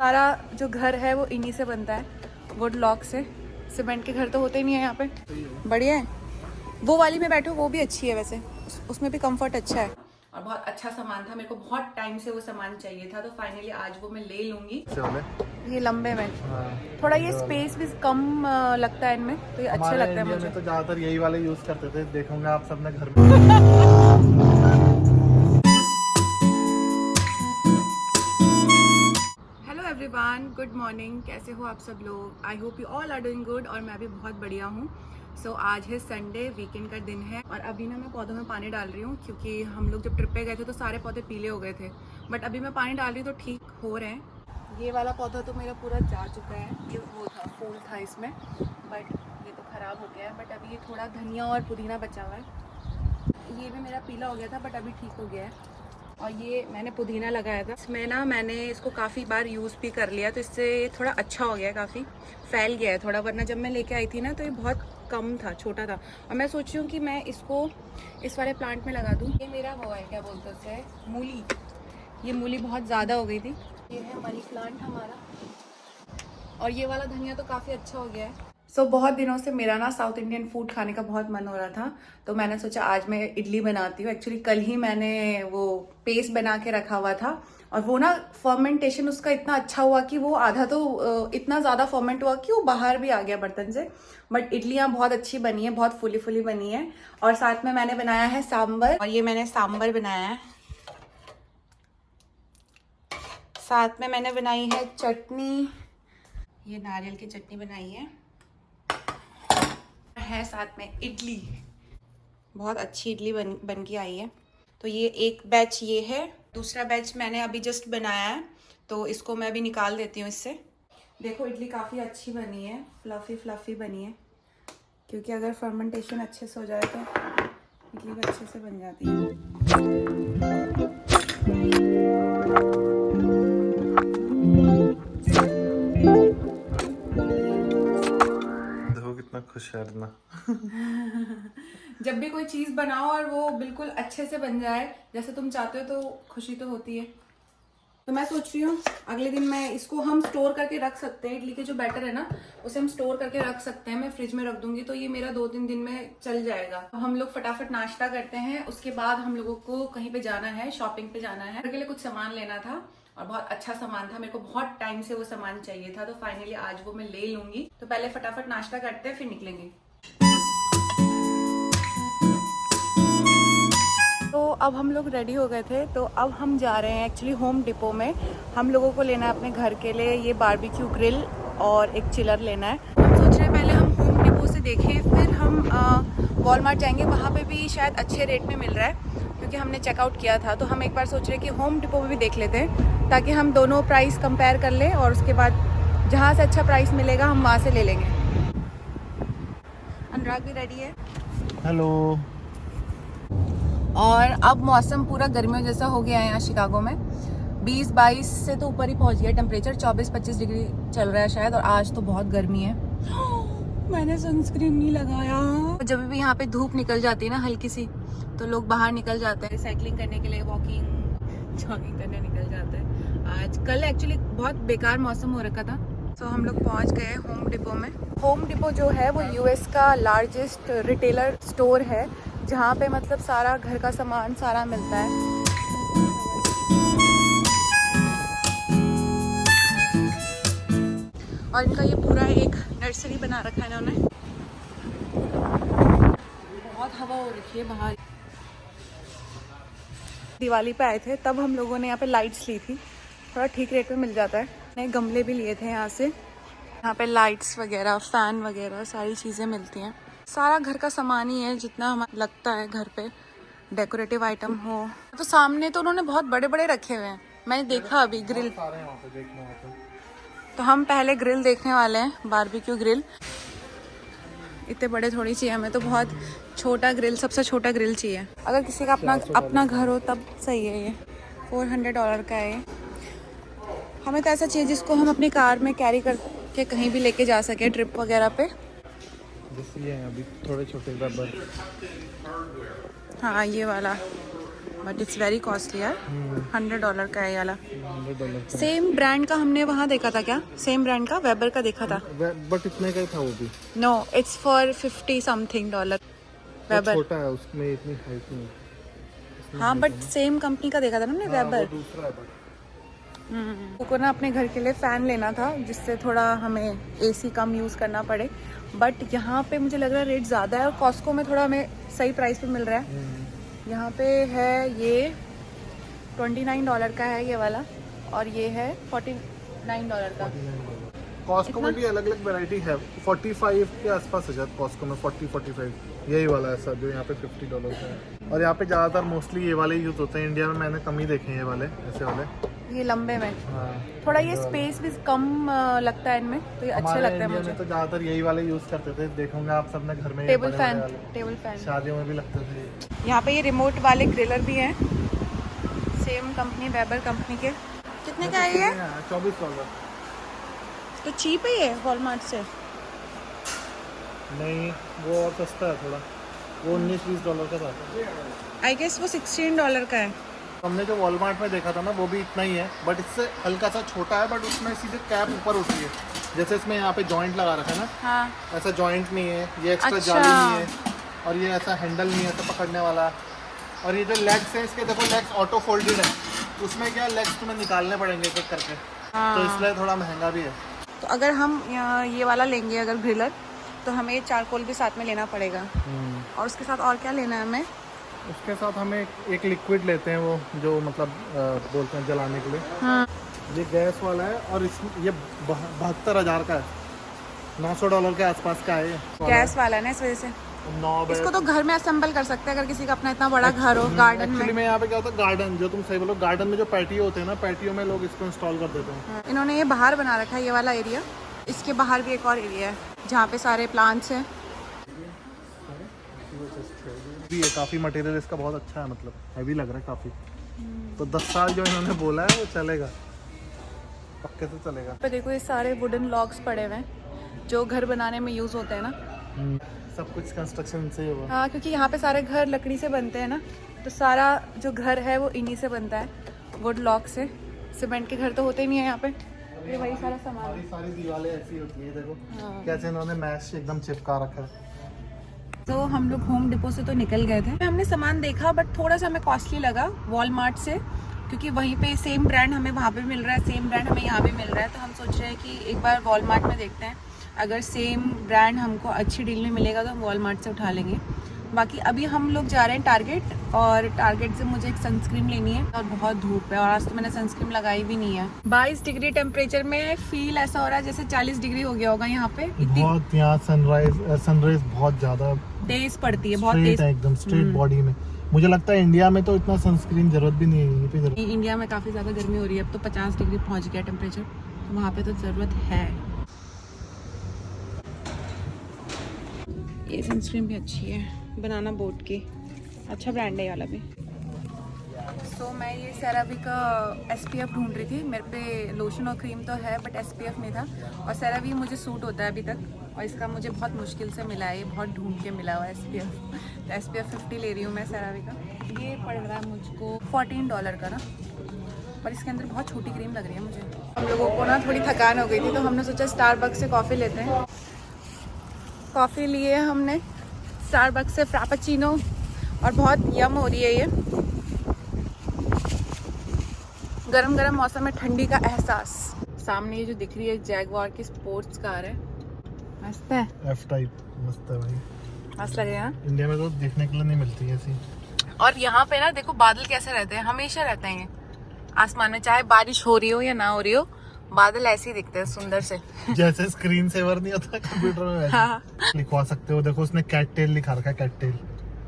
सारा जो घर है वो इन्हीं से बनता है, वुड लॉक से। सीमेंट के घर तो होते ही नहीं है यहाँ पे। बढ़िया है। वो वाली में बैठो, वो भी अच्छी है वैसे, उसमें भी कंफर्ट अच्छा है और बहुत अच्छा सामान था। मेरे को बहुत टाइम से वो सामान चाहिए था, तो फाइनली आज वो मैं ले लूंगी। ये लंबे में थोड़ा ये स्पेस भी कम लगता है इनमें, तो ये अच्छे लगता है मुझे। तो ज्यादातर यही वाले यूज करते थे, देखूंगा आप सबने घर में। Everyone, good morning. कैसे हो आप सब लोग? I hope you all are doing good. और मैं भी बहुत बढ़िया हूँ। सो आज है संडे, वीकेंड का दिन है और अभी ना मैं पौधों में पानी डाल रही हूँ, क्योंकि हम लोग जब ट्रिप पे गए थे तो सारे पौधे पीले हो गए थे, बट अभी मैं पानी डाल रही हूँ तो ठीक हो रहे हैं। ये वाला पौधा तो मेरा पूरा जा चुका है, ये वो था, फूल था इसमें, बट ये तो ख़राब हो गया है। बट अभी ये थोड़ा धनिया और पुदीना बचा हुआ है। ये भी मेरा पीला हो गया था बट अभी ठीक हो गया है। और ये मैंने पुदीना लगाया था, इसमें ना मैंने इसको काफ़ी बार यूज़ भी कर लिया, तो इससे थोड़ा अच्छा हो गया है, काफ़ी फैल गया है थोड़ा, वरना जब मैं लेके आई थी ना तो ये बहुत कम था, छोटा था। और मैं सोच रही हूँ कि मैं इसको इस वाले प्लांट में लगा दूँ। ये मेरा वो है, क्या बोलते हैं उसे, मूली। ये मूली बहुत ज़्यादा हो गई थी। ये है मनी प्लांट हमारा, और ये वाला धनिया तो काफ़ी अच्छा हो गया है। बहुत दिनों से मेरा ना साउथ इंडियन फूड खाने का बहुत मन हो रहा था, तो मैंने सोचा आज मैं इडली बनाती हूँ। एक्चुअली कल ही मैंने वो पेस्ट बना के रखा हुआ था, और वो ना फर्मेंटेशन उसका इतना अच्छा हुआ कि वो आधा तो इतना ज़्यादा फर्मेंट हुआ कि वो बाहर भी आ गया बर्तन से। बट इडलियाँ बहुत अच्छी बनी है, बहुत फुली फुली बनी है। और साथ में मैंने बनाया है सांबर, और ये मैंने सांबर बनाया है। साथ में मैंने बनाई है चटनी, ये नारियल की चटनी बनाई है साथ में इडली। बहुत अच्छी इडली बन के आई है। तो ये एक बैच ये है, दूसरा बैच मैंने अभी जस्ट बनाया है, तो इसको मैं अभी निकाल देती हूँ इससे। देखो इडली काफ़ी अच्छी बनी है, फ्लफ़ी फ्लफ़ी बनी है, क्योंकि अगर फर्मेंटेशन अच्छे से हो जाए तो इडली भी अच्छे से बन जाती है। कितना खुश है ना। जब भी कोई चीज़ बनाओ और वो बिल्कुल अच्छे से बन जाए जैसे तुम चाहते हो, तो खुशी तो होती है। तो मैं सोच रही हूँ अगले दिन मैं इसको हम स्टोर करके रख सकते हैं। इडली के जो बैटर है ना, उसे हम स्टोर करके रख सकते हैं। मैं फ्रिज में रख दूंगी तो ये मेरा 2-3 दिन में चल जाएगा। हम लोग फटाफट नाश्ता करते हैं, उसके बाद हम लोगों को कहीं पे जाना है, शॉपिंग पे जाना है। घर के लिए कुछ सामान लेना था और बहुत अच्छा सामान था, मेरे को बहुत टाइम से वो सामान चाहिए था, तो फाइनली आज वो मैं ले लूंगी। तो पहले फटाफट नाश्ता करते हैं, फिर निकलेंगे। तो अब हम लोग रेडी हो गए थे, तो अब हम जा रहे हैं एक्चुअली होम डिपो में। हम लोगों को लेना है अपने घर के लिए ये बारबेक्यू ग्रिल और एक चिलर लेना है। हम सोच रहे हैं पहले हम होम डिपो से देखें, फिर हम वॉलमार्ट जाएंगे, वहाँ पे भी शायद अच्छे रेट में मिल रहा है, क्योंकि हमने चेकआउट किया था। तो हम एक बार सोच रहे हैं कि होम डिपो में भी देख लेते हैं, ताकि हम दोनों प्राइस कंपेयर कर लें, और उसके बाद जहाँ से अच्छा प्राइस मिलेगा हम वहाँ से ले लेंगे। अनुराग भी रेडी है। हेलो। और अब मौसम पूरा गर्मियों जैसा हो गया है यहाँ शिकागो में। 20-22 से तो ऊपर ही पहुँच गया टेम्परेचर, 24-25 डिग्री चल रहा है शायद, और आज तो बहुत गर्मी है। मैंने सनस्क्रीन नहीं लगाया। जब भी यहाँ पे धूप निकल जाती है ना हल्की सी, तो लोग बाहर निकल जाते हैं साइकिलिंग करने के लिए, वॉकिंग जॉगिंग करने निकल जाते हैं। आज कल एक्चुअली बहुत बेकार मौसम हो रखा था। तो हम लोग पहुँच गए होम डिपो में। होम डिपो जो है वो यूएस का लार्जेस्ट रिटेलर स्टोर है, जहाँ पे मतलब सारा घर का सामान सारा मिलता है। और इनका ये पूरा एक नर्सरी बना रखा है इन्होंने। बहुत हवा हो रखी है बाहर। दिवाली पे आए थे तब हम लोगों ने यहाँ पे लाइट्स ली थी, थोड़ा ठीक रेट में मिल जाता है। नए गमले भी लिए थे यहाँ से। यहाँ पे लाइट्स वगैरह, फैन वगैरह सारी चीज़ें मिलती हैं। सारा घर का सामान ही है जितना हमें लगता है घर पे डेकोरेटिव आइटम हो। तो सामने तो उन्होंने बहुत बड़े बड़े रखे हुए हैं, मैंने देखा अभी ग्रिल। तो हम पहले ग्रिल देखने वाले हैं, बारबेक्यू ग्रिल। इतने बड़े थोड़ी चाहिए हमें, तो बहुत छोटा ग्रिल, सबसे छोटा ग्रिल चाहिए। अगर किसी का अपना घर हो तब सही है। ये $400 का है। हमें तो ऐसा चाहिए जिसको हम अपनी कार में कैरी करके कहीं भी लेके जा सके, ट्रिप वगैरह पे। ये हैं अभी थोड़े छोटे रबर। हाँ ये वाला बट इट्स वेरी कॉस्टली यार। $100 का है ये वाला। $100 सेम ब्रांड का हमने वहाँ देखा था क्या? सेम ब्रांड का वेबर का देखा था। बट इतने का ही था वो भी। No, it's for $50 something। Weber छोटा है, उसमें इतनी हाइट नहीं है। हाँ, बट सेम कंपनी का देखा था ना हमने, वेबर। दूसरा है को ना अपने घर के लिए फ़ैन लेना था जिससे थोड़ा हमें एसी कम यूज़ करना पड़े, बट यहाँ पे मुझे लग रहा है रेट ज़्यादा है और कॉस्को में थोड़ा हमें सही प्राइस पे मिल रहा है। यहाँ पे है ये $29 का है ये वाला, और ये है $49 का। कॉस्को में भी अलग अलग वैरायटी है। 45 के आसपास है शायद कॉस्को में, 40-45 यही वाला है सर, जो यहाँ पे $50 का है। और यहाँ पे ज़्यादातर मोस्टली ये वाले यूज़ होते हैं। इंडिया में मैंने कम ही देखे हैं ये वाले, ऐसे वाले। ये लंबे में हाँ, थोड़ा ये स्पेस भी कम लगता है इनमें, तो ये अच्छे लगते हैं मुझे। तो ज़्यादातर यही वाले यूज़ करते थे, देखोगे आप सबने घर में। टेबल फैन शादियों में भी लगते थे। यहाँ पे ये रिमोट वाले ग्रिलर भी हैं, सेम कंपनी, वेबर कंपनी के। कितने का है ये? $24। तो चीप है ये वॉलमार्ट से। नहीं, वो और सस्ता है थोड़ा, वो $19-20 का था। आई गेस वो $16 का है। हमने जो वॉलमार्ट में देखा था ना, वो भी इतना ही है, बट इससे हल्का सा छोटा है, बट उसमें सीधे कैप ऊपर होती है। जैसे इसमें यहाँ पे जॉइंट लगा रखा है ना, हाँ। ऐसा जॉइंट नहीं है, ये एक्स्ट्रा अच्छा। जाली नहीं है, और ये ऐसा हैंडल नहीं है ऐसा पकड़ने वाला। और ये जो लेग्स है इसके, देखो लेग्स ऑटो फोल्डेड है, उसमें क्या लेग्स तुम्हें निकालने पड़ेंगे एक एक करके। हाँ। तो इसलिए थोड़ा महंगा भी है। तो अगर हम ये वाला लेंगे अगर ग्रिलर, तो हमें ये चारकोल भी साथ में लेना पड़ेगा। और उसके साथ और क्या लेना है हमें? उसके साथ हमें एक लिक्विड लेते हैं, वो जो मतलब बोलते हैं जलाने के लिए। हाँ। ये गैस वाला है, और ये 72,000 का है, $900 के आसपास का है। गैस वाला है ना, इस वजह से। नॉब है। इसको तो घर में असेंबल कर सकते हैं अगर किसी का अपना इतना बड़ा घर हो, गार्डन एक्चुअली में यहाँ पे क्या होता है, गार्डन, जो तुम सही बोलो, गार्डन में जो पैटियो होते हैं ना, पैटियो में लोग इसको इंस्टॉल कर देते हैं। हाँ। इन्होंने ये बाहर बना रखा है, ये वाला एरिया। इसके बाहर भी एक और एरिया है जहाँ पे सारे प्लांट्स हैं। भी है काफ़ी, मटेरियल इसका बहुत अच्छा है, मतलब हैवी लग रहा है काफ़ी। तो 10 साल जो इन्होंने बोला है वो चलेगा, पक्के से चलेगा। पे देखो ये सारे वुडन लॉग्स पड़े हुए हैं जो घर बनाने में यूज़ होते हैं ना। सब कुछ कंस्ट्रक्शन से ही हुआ। हाँ, क्योंकि यहाँ पे सारे घर लकड़ी से बनते हैं ना, तो सारा जो घर है वो इन्हीं से बनता है, वुड लॉग से। सीमेंट के घर तो होते ही नहीं है यहाँ पे। ये वही सारा सामान, सारी दीवारें ऐसी होती है, देखो हाँ। कैसे इन्होंने मैश एकदम चिपका रखा है। तो हम लोग होम डिपो से तो निकल गए थे। हमने सामान देखा बट थोड़ा सा हमें कॉस्टली लगा वॉलमार्ट से, क्योंकि वहीं पे सेम ब्रांड हमें वहाँ पे मिल रहा है, सेम ब्रांड हमें यहाँ भी मिल रहा है। तो हम सोच रहे हैं कि एक बार वॉलमार्ट में देखते हैं, अगर सेम ब्रांड हमको अच्छी डील में मिलेगा तो हम वॉलमार्ट से उठा लेंगे। बाकी अभी हम लोग जा रहे हैं टारगेट, और टारगेट से मुझे एक सनस्क्रीन लेनी है, और बहुत धूप है और आज तो मैंने सनस्क्रीन लगाई भी नहीं है। 22 डिग्री टेम्परेचर में फील ऐसा हो रहा है जैसे 40 डिग्री हो गया होगा यहाँ पे। बहुत यहाँ सनराइज बहुत ज्यादा तेज पड़ती है, बहुत तेज है, एकदम स्ट्रेट बॉडी में। मुझे लगता है इंडिया में तो इतना सनस्क्रीन जरूरत भी नहीं है, यहीं पे जरूरत। इंडिया में काफ़ी ज़्यादा गर्मी हो रही है, अब तो 50 डिग्री पहुँच गया टेम्परेचर, वहाँ पे तो ज़रूरत है। ये सनस्क्रीन भी अच्छी है, बनाना बोट की, अच्छा ब्रांड है ये वाला भी। तो मैं ये सेरावी का SPF ढूंढ रही थी। मेरे पे लोशन और क्रीम तो है बट SPF नहीं था, और सेरावी मुझे सूट होता है अभी तक, और इसका मुझे बहुत मुश्किल से मिला है, ये बहुत ढूंढ के मिला हुआ है SPF। तो SPF 50 ले रही हूँ मैं सेरावी का। ये पड़ रहा है मुझको $14 का ना, पर इसके अंदर बहुत छोटी क्रीम लग रही है मुझे। हम लोगों को ना थोड़ी थकान हो गई थी, तो हमने सोचा स्टारबक्स से कॉफ़ी लेते हैं। कॉफ़ी लिए हमने स्टारबक्स से फ्रापेचिनो, और बहुत यम हो रही है ये। गरम गरम मौसम में ठंडी का एहसास। सामने ये जो दिख रही है जैगवार की स्पोर्ट्स कार है, मस्त है, F टाइप मस्त है भाई, मस्त लगे ना। इंडिया में तो देखने के लिए नहीं मिलती है ऐसी। और यहाँ पे ना देखो बादल कैसे रहते हैं, हमेशा रहते हैं आसमान में, चाहे बारिश हो रही हो या ना हो रही हो, बादल ऐसे ही दिखते हैं सुंदर से। जैसे स्क्रीन सेवर नहीं होता कंप्यूटर में, वैसे हाँ। लिखवा सकते हो। देखो उसने कैट टेल लिखा रखा है, कैट टेल।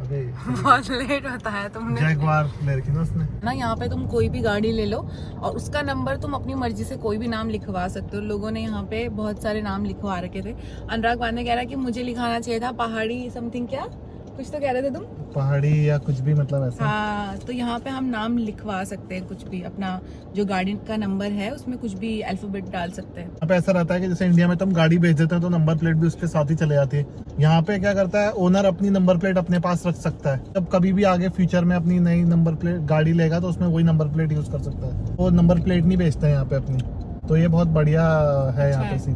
अबे बहुत लेट होता है तुमने। जैगवार ले रखी ना उसने ना, यहाँ पे तुम कोई भी गाड़ी ले लो और उसका नंबर तुम अपनी मर्जी से कोई भी नाम लिखवा सकते हो। लोगों ने यहाँ पे बहुत सारे नाम लिखवा रखे थे। अनुराग वाने कह रहा है कि मुझे लिखाना चाहिए था पहाड़ी समथिंग, क्या कुछ तो कह रहे थे तुम? पहाड़ी या कुछ भी, मतलब ऐसा। हाँ, तो यहाँ पे हम नाम लिखवा सकते हैं कुछ भी, अपना जो गाड़ी का नंबर है उसमें कुछ भी अल्फाबेट डाल सकते हैं। यहाँ पे ऐसा रहता है कि जैसे इंडिया में तुम गाड़ी भेज देते हैं तो नंबर प्लेट भी उसके साथ ही चले जाती है। यहाँ पे क्या करता है, ओनर अपनी नंबर प्लेट अपने पास रख सकता है। जब कभी भी आगे फ्यूचर में अपनी नई नंबर प्लेट गाड़ी लेगा तो उसमें वही नंबर प्लेट यूज कर सकता है। वो नंबर प्लेट नहीं बेचते हैं यहाँ पे अपनी, तो ये बहुत बढ़िया है यहाँ पे सीन।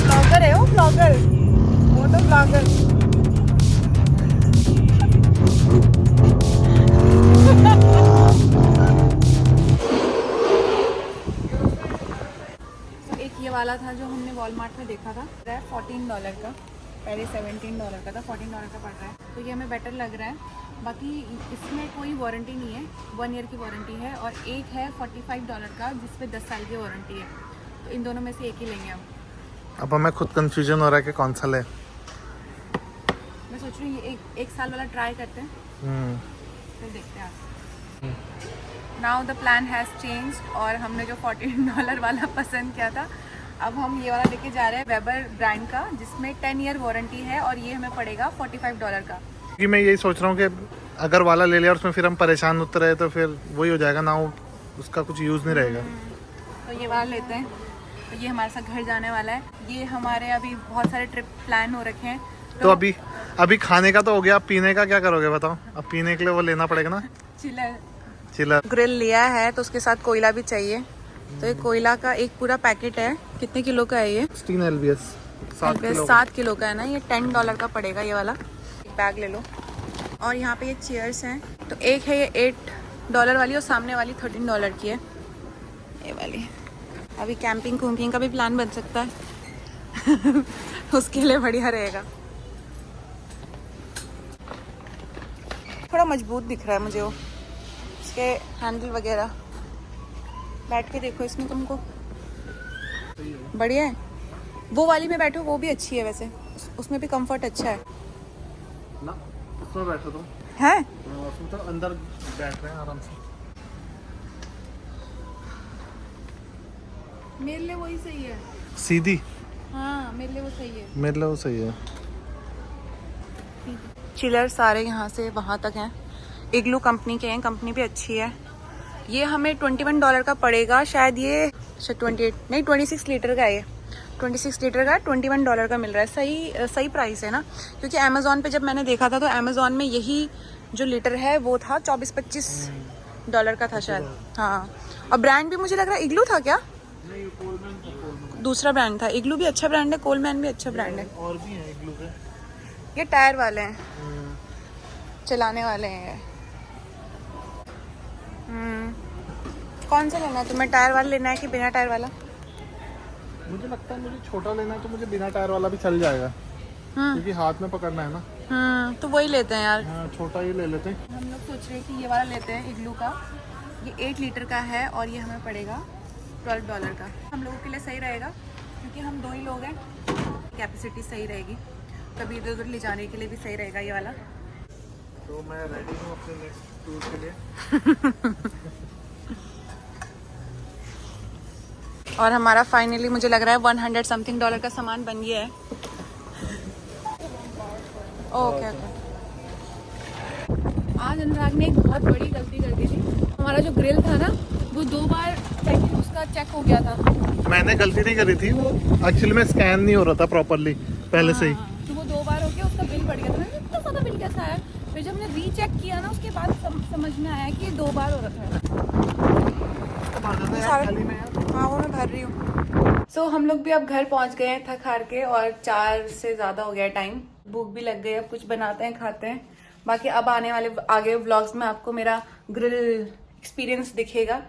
ब्लॉगर है वो, ब्लॉगर, फोटो ब्लॉगर। एक ये वाला था जो हमने वॉलमार्ट में देखा था, $14 का, पहले $17 का था, $14 का पड़ रहा है। तो ये हमें बेटर लग रहा है। बाकी इसमें कोई वारंटी नहीं है, 1 ईयर की वारंटी है, और एक है $45 का जिसपे 10 साल की वारंटी है। तो इन दोनों में से एक ही लेंगे हम। अब हमें खुद कंफ्यूजन हो रहा है कि कौन सा ले। मैं सोच रही हूँ ये एक साल वाला ट्राई करते हैं, फिर देखते हैं। Now the plan has changed, और हमने जो $14 वाला पसंद किया था, अब हम ये वाला लेके जा रहे हैं, वेबर ब्रांड का, जिसमें 10 ईयर वारंटी है, और ये हमें पड़ेगा $45 का। कि मैं यही सोच रहा हूँ कि अगर वाला ले लिया और उसमें फिर हम परेशान होते रहे तो फिर वही हो जाएगा ना, उसका कुछ यूज़ नहीं रहेगा। तो ये वाला लेते हैं। तो ये हमारे साथ घर जाने वाला है। ये हमारे अभी बहुत सारे ट्रिप प्लान हो रखे हैं। तो अभी खाने का तो हो गया, अब पीने का क्या करोगे बताओ? अब पीने के लिए वो लेना पड़ेगा ना, चिलर। ग्रिल लिया है तो उसके साथ कोयला भी चाहिए। तो ये कोयला का एक पूरा पैकेट है। कितने किलो का है ये? 16 LBS, 7 किलो का है ना। ये $10 का पड़ेगा ये वाला। एक बैग ले लो। और यहाँ पे ये चेयर्स हैं। तो एक है ये $8 वाली, और सामने वाली $13 की है, ये वाली। अभी कैंपिंग का भी प्लान बन सकता है उसके लिए बढ़िया रहेगा। थोड़ा मजबूत दिख रहा है मुझे वो, इसके हैंडल वगैरह। बैठ के देखो इसमें, तुमको बढ़िया है। वो वाली में बैठो, वो भी अच्छी है वैसे, उसमें भी कंफर्ट अच्छा है ना। उसमें बैठो तुम है, उसमें तो अंदर बैठ रहे हैं आराम से। मेरे लिए वही सही है, सीधी। हाँ मेरे लिए वो सही है, मेरे लिए वो सही है। चिलर सारे यहाँ से वहाँ तक हैं। इग्लू कंपनी के हैं, कंपनी भी अच्छी है। ये हमें $21 का पड़ेगा शायद। ये 28 नहीं 26 लीटर का है। ये 26 लीटर का $21 का मिल रहा है। सही प्राइस है ना, क्योंकि अमेज़ॉन पे जब मैंने देखा था तो अमेज़ॉन में यही जो लीटर है वो था $24-25 का था शायद। हाँ, और ब्रांड भी मुझे लग रहा है इग्लू था क्या? नहीं, कोलमैन दूसरा ब्रांड था। इग्लू भी अच्छा ब्रांड है, कोलमैन भी अच्छा ब्रांड है। और भी है इग्लू के। ये टायर वाले हैं, चलाने वाले हैं। कौन सा लेना है तुम्हें? टायर वाला लेना है कि बिना टायर वाला? मुझे लगता है मुझे छोटा लेना है, तो मुझे बिना टायर वाला भी चल जाएगा, क्योंकि हाथ में पकड़ना है ना। तो वही लेते हैं यार। हाँ, छोटा ही ले लेते हैं। हम लोग सोच रहे हैं कि ये वाला लेते हैं इग्लू का। ये 8 लीटर का है, और ये हमें पड़ेगा $12 का। हम लोगों के लिए सही रहेगा, क्योंकि हम 2 ही लोग हैं, कैपेसिटी सही रहेगी। कभी इधर उधर ले जाने के लिए भी सही रहेगा ये वाला। तो मैं रेडी हूँ अपने नेक्स्ट टूर के लिए। और हमारा फाइनली मुझे लग रहा है $100 समथिंग का सामान बन गया है। Okay okay. आज अनुराग ने एक बहुत बड़ी गलती कर दी थी। हमारा जो ग्रिल था ना, वो 2 बार उसका चेक हो गया था। मैंने गलती नहीं करी थी, वो एक्चुअली में स्कैन नहीं हो रहा था प्रॉपरली पहले से ही। तो वो 2 बार हो गया, उसका बिल बढ़ गया था। इतना ज़्यादा बिल कैसा आया? फिर जब हमने रीचेक किया ना, उसके बाद समझ में आया कि 2 बार हो रखा है। हाँ, वो मैं भर रही हूँ। सो हम लोग भी अब घर पहुँच गए हैं थक हार के, और 4 से ज़्यादा हो गया टाइम। भूख भी लग गई, अब कुछ बनाते हैं खाते हैं। बाकी अब आने वाले आगे व्लॉग्स में आपको मेरा ग्रिल एक्सपीरियंस दिखेगा।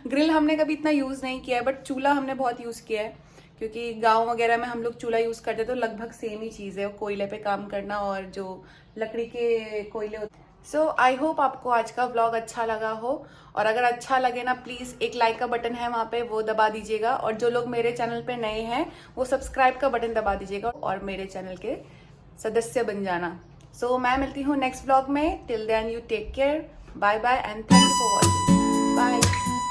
ग्रिल हमने कभी इतना यूज़ नहीं किया है, बट चूल्हा हमने बहुत यूज़ किया है, क्योंकि गांव वगैरह में हम लोग चूल्हा यूज़ करते तो लगभग सेम ही चीज़ है, कोयले पे काम करना और जो लकड़ी के कोयले होते। सो आई होप आपको आज का व्लॉग अच्छा लगा हो, और अगर अच्छा लगे ना प्लीज़ एक लाइक का बटन है वहाँ पे वो दबा दीजिएगा, और जो लोग मेरे चैनल पे नए हैं वो सब्सक्राइब का बटन दबा दीजिएगा और मेरे चैनल के सदस्य बन जाना। सो मैं मिलती हूँ नेक्स्ट व्लॉग में। Till then you take care, bye bye and thank you for watching, bye.